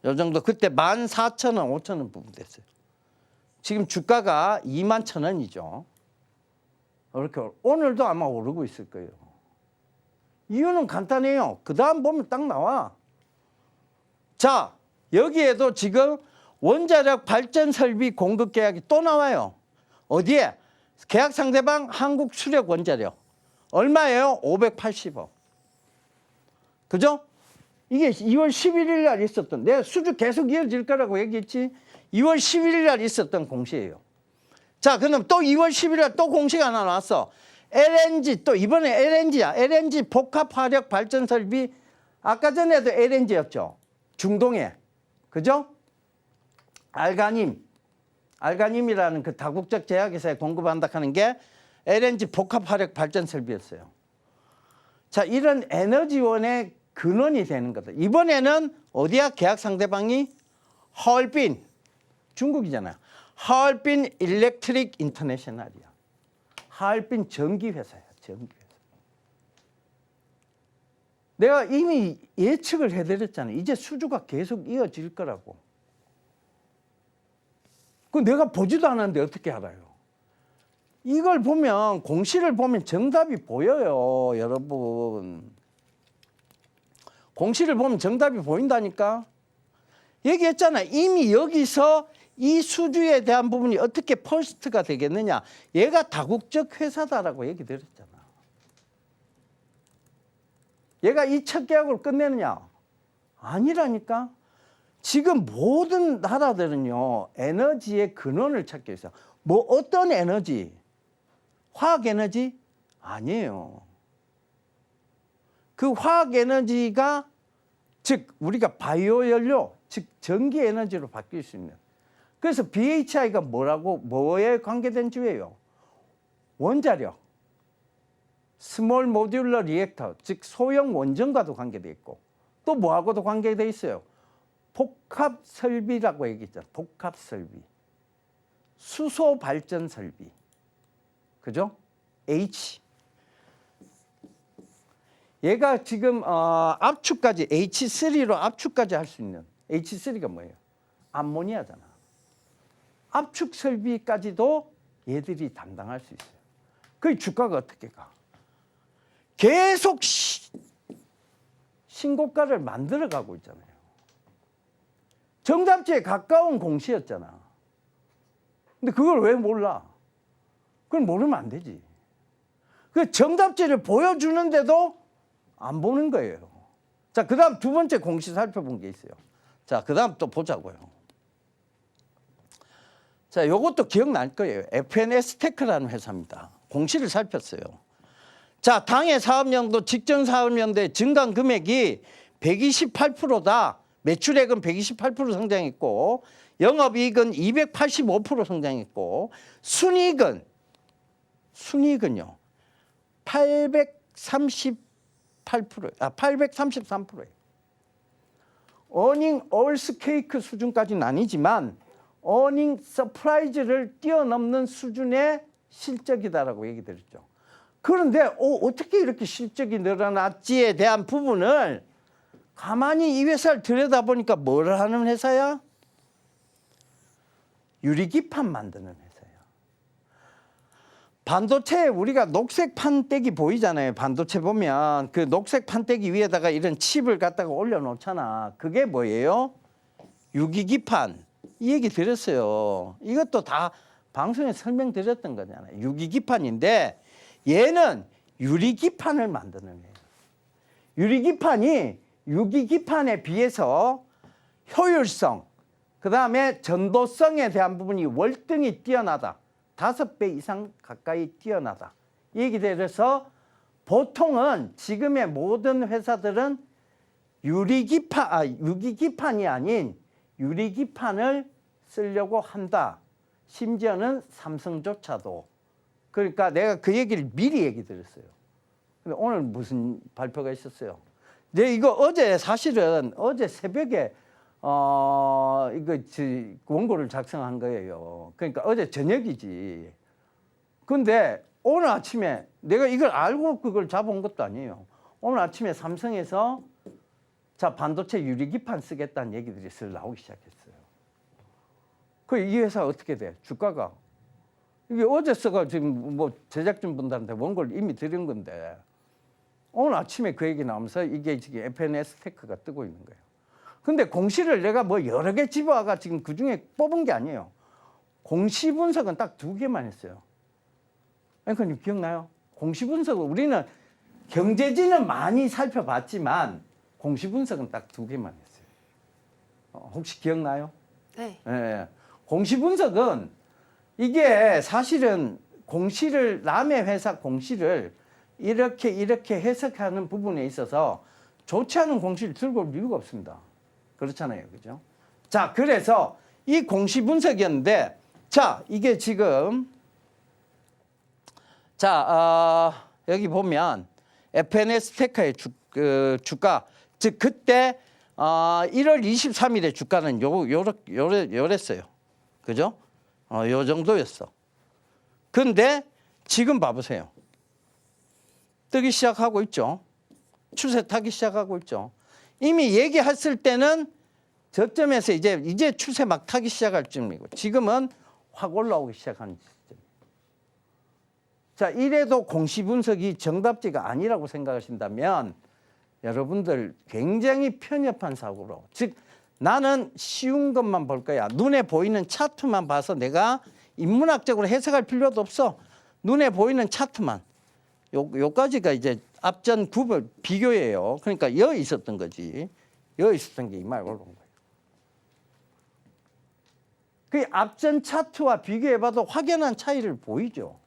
요 정도. 그때 14,000원, 5,000원 부분 됐어요. 지금 주가가 21,000원이죠. 이렇게 오늘도 아마 오르고 있을 거예요. 이유는 간단해요. 그 다음 보면 딱 나와. 자, 여기에도 지금 원자력 발전 설비 공급 계약이 또 나와요. 어디에? 계약 상대방 한국수력원자력. 얼마예요? 580억. 그죠? 이게 2월 11일 날 있었던, 내가 수주 계속 이어질 거라고 얘기했지. 2월 11일 날 있었던 공시예요. 자, 그럼 또 2월 11일 날 또 공시가 하나 나왔어. LNG, 또 이번에 LNG야. LNG 복합화력 발전 설비. 아까 전에도 LNG였죠. 중동에. 그죠? 알가님이라는 그 다국적 제약회사에 공급한다 하는 게 LNG 복합화력 발전 설비였어요. 자, 이런 에너지원의 근원이 되는 거다. 이번에는 어디야? 계약 상대방이 하얼빈, 중국이잖아요. 하얼빈 일렉트릭 인터내셔널이야. 하얼빈 전기회사야. 전기회사. 내가 이미 예측을 해드렸잖아요. 이제 수주가 계속 이어질 거라고. 그 내가 보지도 않았는데 어떻게 알아요? 이걸 보면, 공시를 보면 정답이 보여요, 여러분. 공시를 보면 정답이 보인다니까. 얘기했잖아요. 이미 여기서 이 수주에 대한 부분이 어떻게 퍼스트가 되겠느냐. 얘가 다국적 회사다라고 얘기 드렸잖아. 얘가 이 첫 계약을 끝내느냐? 아니라니까. 지금 모든 나라들은요, 에너지의 근원을 찾기 위해서. 뭐 어떤 에너지? 화학 에너지? 아니에요. 그 화학 에너지가 즉 우리가 바이오 연료, 즉 전기 에너지로 바뀔 수 있는. 그래서 BHI가 뭐에 관계된 주예요? 원자력, 스몰 모듈러 리액터, 즉 소형 원전과도 관계돼 있고, 또 뭐하고도 관계돼 있어요. 복합 설비라고 얘기했잖아. 복합 설비. 수소 발전 설비. 그죠? H. 얘가 지금 압축까지 H3로 압축까지 할 수 있는 H3가 뭐예요? 암모니아잖아. 압축 설비까지도 얘들이 담당할 수 있어요. 그 주가가 어떻게 가? 계속 신고가를 만들어가고 있잖아요. 정답지에 가까운 공시였잖아. 근데 그걸 왜 몰라? 그걸 모르면 안 되지. 그 정답지를 보여주는데도 안 보는 거예요. 자, 그 다음 두 번째 공시 살펴본 게 있어요. 자, 그 다음 또 보자고요. 자, 요것도 기억날 거예요. FNS테크라는 회사입니다. 공시를 살폈어요. 자, 당해 사업연도 직전 사업연도의 증감 금액이 128%다. 매출액은 128% 성장했고 영업이익은 285% 성장했고 순이익은요 833%예요. 어닝 얼스 케이크 수준까지는 아니지만 어닝 서프라이즈를 뛰어넘는 수준의 실적이다라고 얘기 드렸죠. 그런데 어떻게 이렇게 실적이 늘어났지에 대한 부분을 가만히 이 회사를 들여다보니까 뭘 하는 회사야? 유리기판 만드는 회사야. 반도체에 우리가 녹색 판때기 보이잖아요. 반도체 보면 그 녹색 판때기 위에다가 이런 칩을 갖다가 올려놓잖아. 그게 뭐예요? 유기기판. 이 얘기 드렸어요. 이것도 다 방송에 설명드렸던 거잖아요. 유기기판인데 얘는 유리기판을 만드는 거예요. 유리기판이 유기기판에 비해서 효율성, 그 다음에 전도성에 대한 부분이 월등히 뛰어나다. 5배 이상 가까이 뛰어나다. 이 얘기 들어서 보통은 지금의 모든 회사들은 유기기판이 아닌 유리기판을 쓰려고 한다. 심지어는 삼성조차도. 그러니까 내가 그 얘기를 미리 얘기 드렸어요. 근데 오늘 무슨 발표가 있었어요? 이거 어제 사실은 어제 새벽에 이거 원고를 작성한 거예요. 그러니까 어제 저녁이지. 근데 오늘 아침에 내가 이걸 알고 그걸 잡아온 것도 아니에요. 오늘 아침에 삼성에서 자 반도체 유리기판 쓰겠다는 얘기들이 슬 나오기 시작했어요. 그 이 회사 어떻게 돼? 주가가 이게 어제 써가 지금 뭐 제작진 분들한테 원고를 이미 드린 건데 오늘 아침에 그 얘기 나오면서 이게 지금 FNS테크가 뜨고 있는 거예요. 근데 공시를 내가 뭐 여러 개 집어와가 지금 그 중에 뽑은 게 아니에요. 공시 분석은 딱 2개만 했어요. 앵커님 기억나요? 공시 분석은 우리는 경제지는 많이 살펴봤지만 공시 분석은 딱 2개만 했어요. 혹시 기억나요? 네. 네. 공시 분석은 이게 사실은 공시를 남의 회사 공시를 이렇게 해석하는 부분에 있어서 좋지 않은 공시를 들고 올 이유가 없습니다. 그렇잖아요. 그죠? 자, 그래서 이 공시 분석이었는데 자, 이게 지금 자, 여기 보면 FNS테크의 주가 즉 그때 1월 23일에 주가는 요랬어요. 그죠? 요 정도였어. 근데 지금 봐보세요. 뜨기 시작하고 있죠. 추세 타기 시작하고 있죠. 이미 얘기했을 때는 저점에서 이제 추세 막 타기 시작할 쯤이고 지금은 확 올라오기 시작하는 시점. 자, 이래도 공시 분석이 정답지가 아니라고 생각하신다면 여러분들 굉장히 편협한 사고로 즉 나는 쉬운 것만 볼 거야. 눈에 보이는 차트만 봐서 내가 인문학적으로 해석할 필요도 없어. 눈에 보이는 차트만. 요까지가 이제 앞전 구별 비교예요. 그러니까 여기 있었던 거지. 여기 있었던 게 이 말 올라온 거예요. 그 앞전 차트와 비교해봐도 확연한 차이를 보이죠.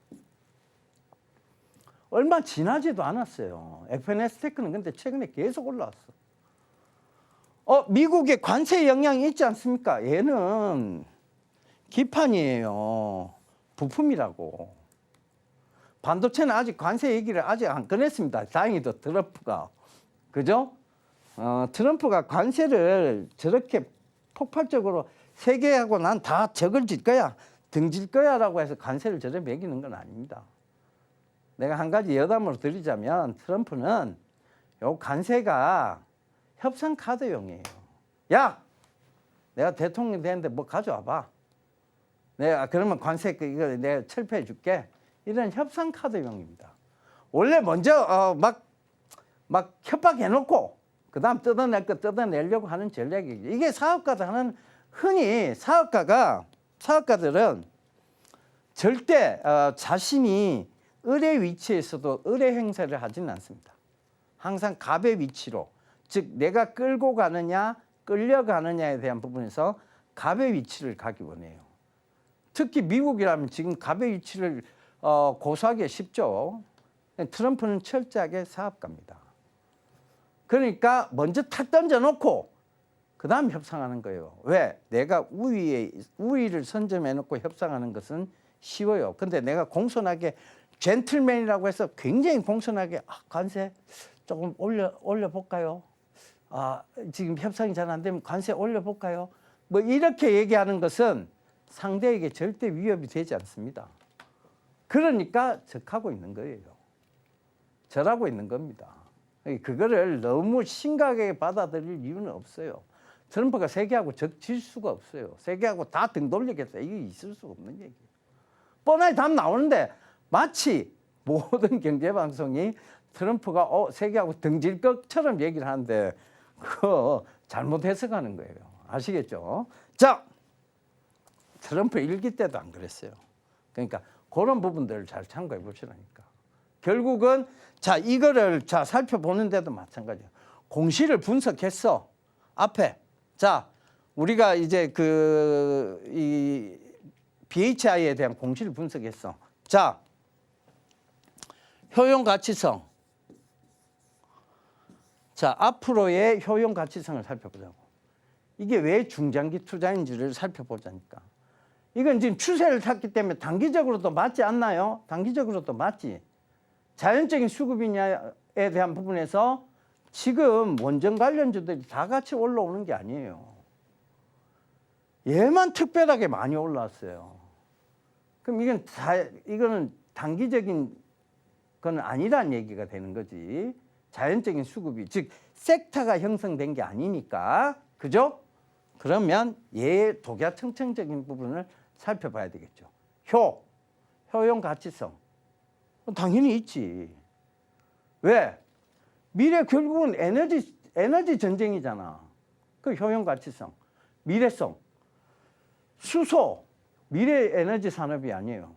얼마 지나지도 않았어요. FNS테크는 근데 최근에 계속 올라왔어. 미국의 관세 영향이 있지 않습니까? 얘는 기판이에요. 부품이라고. 반도체는 아직 관세 얘기를 아직 안 꺼냈습니다. 다행히도 트럼프가. 그죠? 트럼프가 관세를 저렇게 폭발적으로 세계하고 난 다 적을 질 거야, 등질 거야라고 해서 관세를 저래 매기는 건 아닙니다. 내가 한 가지 여담으로 드리자면 트럼프는 요 관세가 협상 카드용이에요. 야, 내가 대통령 되는데 뭐 가져와봐. 내가 그러면 관세 이거 내가 철폐해 줄게. 이런 협상 카드용입니다. 원래 먼저 막 협박해놓고 그다음 뜯어낼 거 뜯어내려고 하는 전략이죠. 이게 사업가들 하는 흔히 사업가들은 절대 자신이 을의 위치에서도 을의 행세를 하지는 않습니다. 항상 갑의 위치로, 즉 내가 끌고 가느냐 끌려가느냐에 대한 부분에서 갑의 위치를 가기 원해요. 특히 미국이라면 지금 갑의 위치를 고수하기 쉽죠. 트럼프는 철저하게 사업가입니다. 그러니까 먼저 탁 던져놓고 그 다음 협상하는 거예요. 왜? 내가 우위를 선점해놓고 협상하는 것은 쉬워요. 근데 내가 공손하게 젠틀맨이라고 해서 굉장히 공손하게 관세 조금 올려볼까요? 지금 협상이 잘 안 되면 관세 올려볼까요? 뭐 이렇게 얘기하는 것은 상대에게 절대 위협이 되지 않습니다. 그러니까 적하고 있는 거예요. 절하고 있는 겁니다. 그거를 너무 심각하게 받아들일 이유는 없어요. 트럼프가 세계하고 적질 수가 없어요. 세계하고 다 등 돌리겠다. 이게 있을 수가 없는 얘기예요. 뻔하게 답 나오는데 마치 모든 경제방송이 트럼프가 세계하고 등질 것처럼 얘기를 하는데 그거 잘못 해석하는 거예요. 아시겠죠? 자, 트럼프 일기 때도 안 그랬어요. 그러니까 그런 부분들을 잘 참고해 보시라니까. 결국은 자 이거를 자 살펴보는데도 마찬가지예요. 공시를 분석했어. 앞에 자 우리가 이제 이 BHI에 대한 공시를 분석했어. 자 효용 가치성. 자 앞으로의 효용 가치성을 살펴보자고. 이게 왜 중장기 투자인지를 살펴보자니까. 이건 지금 추세를 탔기 때문에 단기적으로도 맞지 않나요? 단기적으로도 맞지. 자연적인 수급이냐에 대한 부분에서 지금 원전 관련주들이 다 같이 올라오는 게 아니에요. 얘만 특별하게 많이 올라왔어요. 그럼 이거는 단기적인 건 아니란 얘기가 되는 거지. 자연적인 수급이, 즉 섹터가 형성된 게 아니니까. 그죠? 그러면 얘의 독야청청적인 부분을 살펴봐야 되겠죠. 효용 가치성. 당연히 있지. 왜? 미래 결국은 에너지 전쟁이잖아. 그 효용 가치성. 미래성. 수소. 미래 에너지 산업이 아니에요.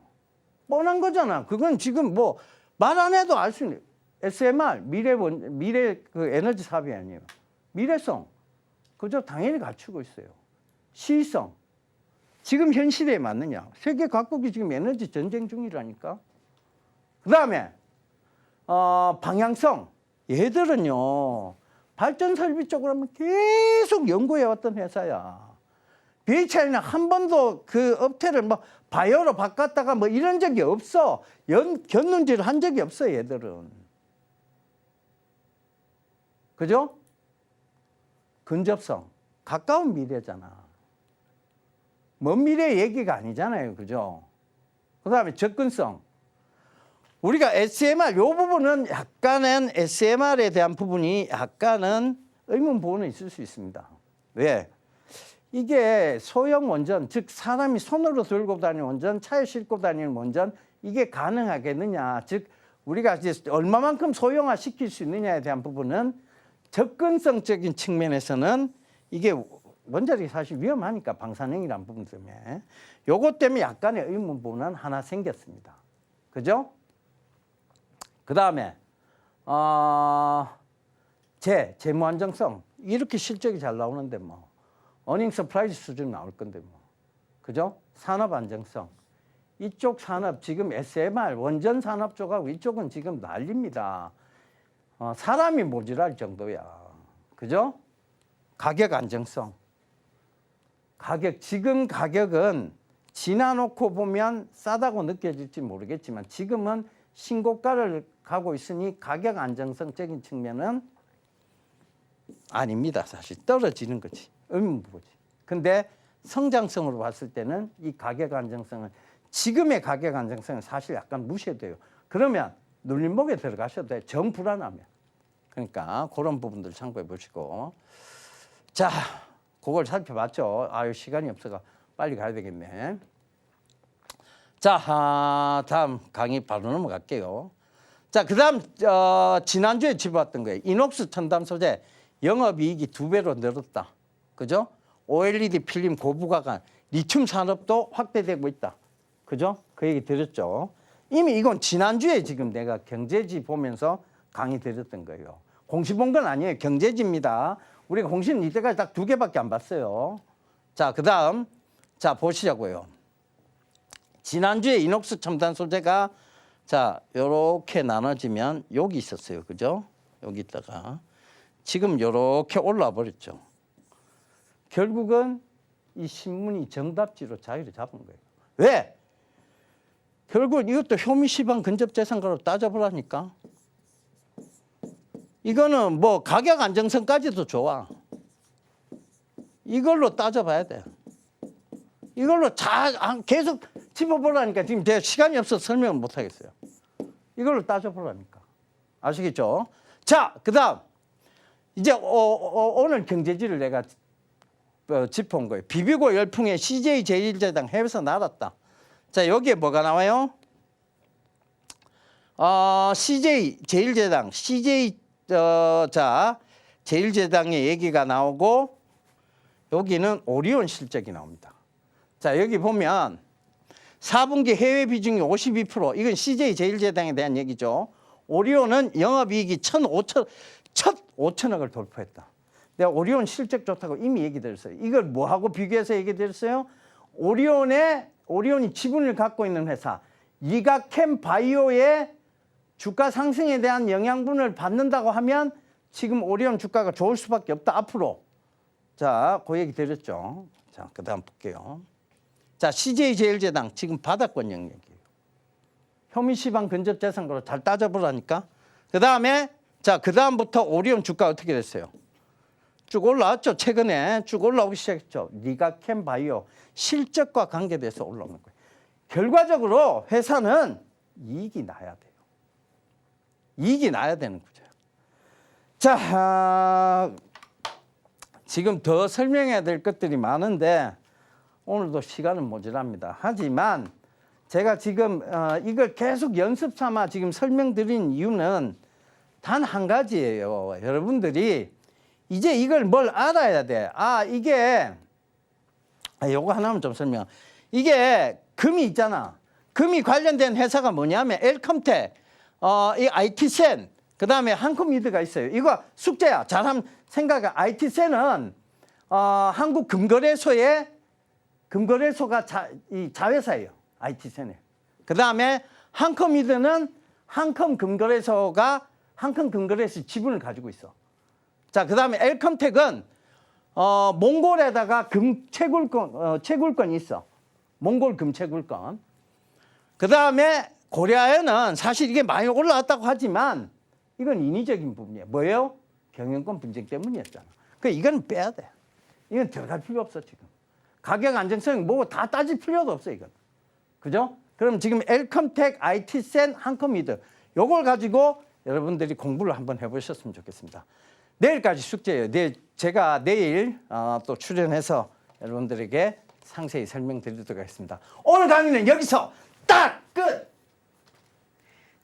뻔한 거잖아. 그건 지금 뭐 말 안 해도 알 수 있는 SMR 미래 그 에너지 사업이 아니에요. 미래성. 그저 당연히 갖추고 있어요. 시의성. 지금 현 시대에 맞느냐? 세계 각국이 지금 에너지 전쟁 중이라니까. 그다음에 방향성. 얘들은요. 발전 설비 쪽으로 하면 계속 연구해 왔던 회사야. BHI는 한 번도 그 업태를 뭐 바이오로 바꿨다가 뭐 이런 적이 없어. 견눈질을 한 적이 없어, 얘들은. 그죠? 근접성. 가까운 미래잖아. 먼 미래 얘기가 아니잖아요. 그죠? 그 다음에 접근성. 우리가 SMR, 요 부분은 약간은 SMR에 대한 부분이 약간은 의문부호는 있을 수 있습니다. 왜? 이게 소형 원전, 즉 사람이 손으로 들고 다니는 원전, 차에 싣고 다니는 원전, 이게 가능하겠느냐. 즉 우리가 이제 얼마만큼 소형화 시킬 수 있느냐에 대한 부분은 접근성적인 측면에서는 이게 원자력이 사실 위험하니까 방사능이라는 부분 때문에 요것 때문에 약간의 의문부호는 하나 생겼습니다. 그죠? 그 다음에 재무 안정성. 이렇게 실적이 잘 나오는데 뭐 어닝 서프라이즈 수준 나올 건데 뭐. 그죠? 산업 안정성. 이쪽 산업 지금 SMR 원전 산업 쪽하고 이쪽은 지금 난립니다. 사람이 모자랄 정도야. 그죠? 가격 안정성. 지금 가격은 지나놓고 보면 싸다고 느껴질지 모르겠지만 지금은 신고가를 가고 있으니 가격 안정성적인 측면은 아닙니다. 사실 떨어지는 거지. 의문부지. 근데 성장성으로 봤을 때는 이 가격 안정성은 지금의 가격 안정성은 사실 약간 무시해도 돼요. 그러면 눌림목에 들어가셔도 돼요. 정 불안하면. 그러니까 그런 부분들 참고해 보시고. 자, 그걸 살펴봤죠. 아유, 시간이 없어가 빨리 가야 되겠네. 자, 다음 강의 바로 넘어갈게요. 자, 그다음 지난주에 짚어봤던 거예요. 이녹스 첨단 소재 영업이익이 2배로 늘었다. 그죠? OLED 필름 고부가가 리튬 산업도 확대되고 있다. 그죠? 그 얘기 드렸죠. 이미 이건 지난주에 지금 내가 경제지 보면서 강의 드렸던 거예요. 공시 본 건 아니에요. 경제지입니다. 우리가 공시는 이때까지 딱 2개밖에 안 봤어요. 자, 그다음 자 보시자고요. 지난주에 이녹스 첨단 소재가 자 요렇게 나눠지면 여기 있었어요. 그죠? 여기 있다가 지금 요렇게 올라와 버렸죠. 결국은 이 신문이 정답지로 자리를 잡은 거예요. 왜? 결국 이것도 효미시방 근접재산가로 따져보라니까. 이거는 뭐 가격 안정성까지도 좋아. 이걸로 따져봐야 돼. 이걸로 계속 짚어보라니까. 지금 제가 시간이 없어서 설명을 못하겠어요. 이걸로 따져보라니까. 아시겠죠? 자, 그 다음 이제 오늘 경제지를 내가 짚어온 거예요. 비비고 열풍에 CJ 제일제당 해외에서 날았다. 자, 여기에 뭐가 나와요? CJ 제일제당, 제일제당의 얘기가 나오고 여기는 오리온 실적이 나옵니다. 자, 여기 보면 4분기 해외 비중이 52%. 이건 CJ 제일제당에 대한 얘기죠. 오리온은 영업이익이 5천억을 돌파했다. 내가 오리온 실적 좋다고 이미 얘기 드렸어요. 이걸 뭐하고 비교해서 얘기 드렸어요? 오리온이 지분을 갖고 있는 회사 이가캠 바이오의 주가 상승에 대한 영향분을 받는다고 하면 지금 오리온 주가가 좋을 수밖에 없다. 앞으로. 자, 그 얘기 드렸죠. 자, 그 다음 볼게요. 자, CJ 제일제당 지금 바닥권 영역이에요. 효미시방 근접재산가로 잘 따져보라니까. 그 다음에 자, 그 다음부터 오리온 주가 어떻게 됐어요? 쭉 올라왔죠. 최근에 쭉 올라오기 시작했죠. 니가캠 바이오 실적과 관계돼서 올라오는 거예요. 결과적으로 회사는 이익이 나야 돼요. 이익이 나야 되는 거죠. 자, 지금 더 설명해야 될 것들이 많은데 오늘도 시간은 모자랍니다. 하지만 제가 지금 이걸 계속 연습 삼아 지금 설명드린 이유는 단 한 가지예요. 여러분들이 이제 이걸 뭘 알아야 돼. 이게 요거 하나만 좀 설명. 이게 금이 있잖아. 금이 관련된 회사가 뭐냐면 엘컴텍, 이 IT센, 그다음에 한컴미드가 있어요. 이거 숙제야. 잘하면 생각해. IT센은 한국 금거래소가 자회사예요. IT센에. 그다음에 한컴미드는 한컴 금거래소 지분을 가지고 있어. 자, 그다음에 엘컴텍은 몽골에다가 채굴권이 있어. 몽골 금채굴권. 그다음에 고려아연은 사실 이게 많이 올라왔다고 하지만 이건 인위적인 부분이에요. 뭐예요? 경영권 분쟁 때문이었잖아. 이건 빼야 돼. 이건 들어갈 필요 없어 지금. 가격 안정성 뭐 다 따질 필요도 없어 이건. 그죠? 그럼 지금 엘컴텍, IT센, 한컴미드 요걸 가지고 여러분들이 공부를 한번 해보셨으면 좋겠습니다. 내일까지 숙제예요. 제가 내일 또 출연해서 여러분들에게 상세히 설명드리도록 하겠습니다. 오늘 강의는 여기서 딱 끝!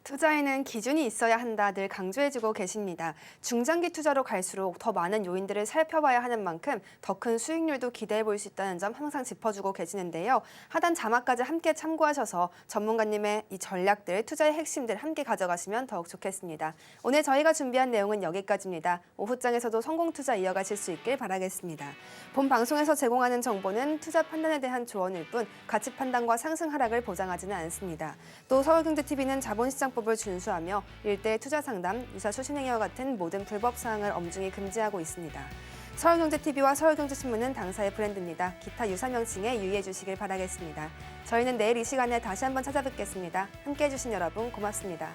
투자에는 기준이 있어야 한다 늘 강조해주고 계십니다. 중장기 투자로 갈수록 더 많은 요인들을 살펴봐야 하는 만큼 더 큰 수익률도 기대해 볼 수 있다는 점 항상 짚어주고 계시는데요. 하단 자막까지 함께 참고하셔서 전문가님의 이 전략들, 투자의 핵심들 함께 가져가시면 더욱 좋겠습니다. 오늘 저희가 준비한 내용은 여기까지입니다. 오후장에서도 성공 투자 이어가실 수 있길 바라겠습니다. 본 방송에서 제공하는 정보는 투자 판단에 대한 조언일 뿐 가치 판단과 상승 하락을 보장하지는 않습니다. 또 서울경제TV는 자본시장 법을 준수하며 일대 투자 상담, 유사 수신행위와 같은 모든 불법 사항을 엄중히 금지하고 있습니다. 서울경제TV와 서울경제신문은 당사의 브랜드입니다. 기타 유사 명칭에 유의해 주시길 바라겠습니다. 저희는 내일 이 시간에 다시 한번 찾아뵙겠습니다. 함께해 주신 여러분 고맙습니다.